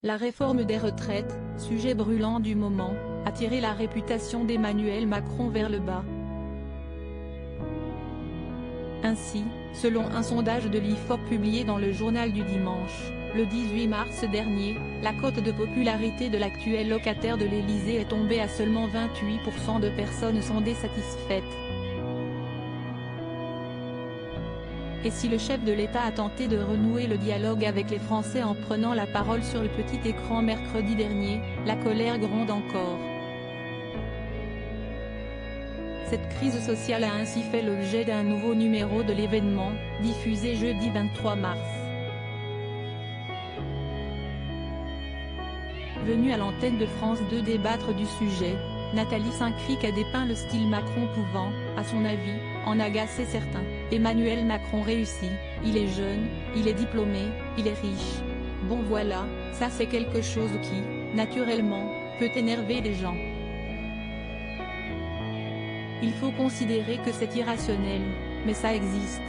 La réforme des retraites, sujet brûlant du moment, a tiré la réputation d'Emmanuel Macron vers le bas. Ainsi, selon un sondage de l'IFOP publié dans le Journal du Dimanche, le 18 mars dernier, la cote de popularité de l'actuel locataire de l'Élysée est tombée à seulement 28% de personnes sondées satisfaites. Et si le chef de l'État a tenté de renouer le dialogue avec les Français en prenant la parole sur le petit écran mercredi dernier, la colère gronde encore. Cette crise sociale a ainsi fait l'objet d'un nouveau numéro de l'événement, diffusé jeudi 23 mars. Venue à l'antenne de France 2 débattre du sujet, Nathalie Saint-Cric a dépeint le style Macron pouvant, à son avis, en agacer certains. Emmanuel Macron réussit, il est jeune, il est diplômé, il est riche. Bon voilà, ça c'est quelque chose qui, naturellement, peut énerver les gens. Il faut considérer que c'est irrationnel, mais ça existe.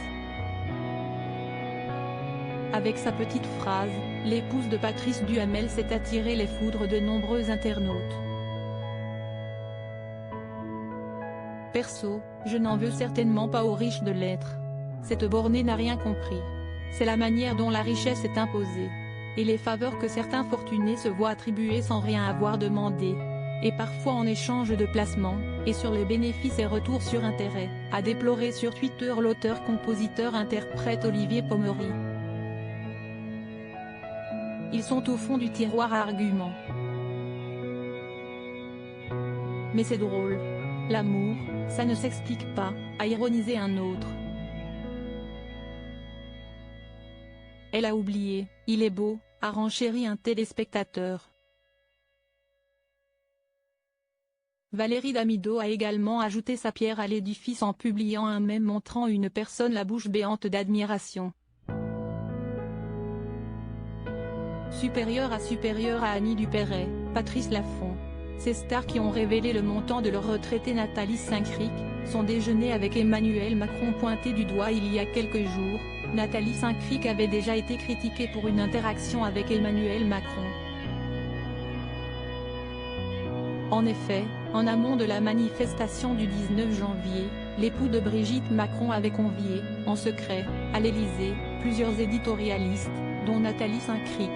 Avec sa petite phrase, l'épouse de Patrice Duhamel s'est attiré les foudres de nombreux internautes. Perso, je n'en veux certainement pas aux riches de l'être. Cette bornée n'a rien compris. C'est la manière dont la richesse est imposée. Et les faveurs que certains fortunés se voient attribuer sans rien avoir demandé. Et parfois en échange de placements, et sur les bénéfices et retours sur intérêt, a déploré sur Twitter l'auteur-compositeur-interprète Olivier Pommery. Ils sont au fond du tiroir à arguments. Mais c'est drôle. L'amour, ça ne s'explique pas, a ironisé un autre. Elle a oublié, il est beau, a renchéri un téléspectateur. Valérie Damido a également ajouté sa pierre à l'édifice en publiant un mème montrant une personne la bouche béante d'admiration. Supérieur à Annie Dupéret, Patrice Laffont. Ces stars qui ont révélé le montant de leur retraité Nathalie Saint-Cric, son déjeuner avec Emmanuel Macron pointé du doigt il y a quelques jours. Nathalie Saint-Cric avait déjà été critiquée pour une interaction avec Emmanuel Macron. En effet, en amont de la manifestation du 19 janvier, l'époux de Brigitte Macron avait convié, en secret, à l'Élysée, plusieurs éditorialistes, dont Nathalie Saint-Cric.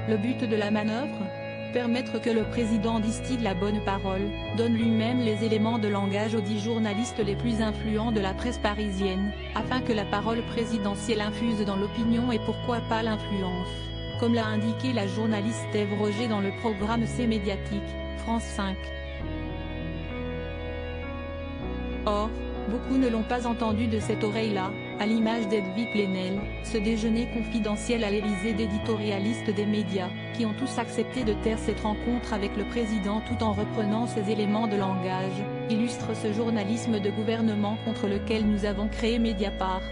Le but de la manœuvre ? Permettre que le président distille la bonne parole, donne lui-même les éléments de langage aux 10 journalistes les plus influents de la presse parisienne, afin que la parole présidentielle infuse dans l'opinion et pourquoi pas l'influence, comme l'a indiqué la journaliste Ève Roger dans le programme C médiatique, France 5. Or, beaucoup ne l'ont pas entendu de cette oreille-là, à l'image d'Edwy Plenel, ce déjeuner confidentiel à l'Élysée d'éditorialistes des médias, qui ont tous accepté de taire cette rencontre avec le président tout en reprenant ces éléments de langage, illustre ce journalisme de gouvernement contre lequel nous avons créé Mediapart.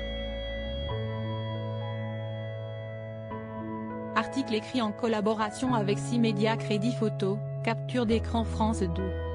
Article écrit en collaboration avec 6 médias Crédit Photo, capture d'écran France 2.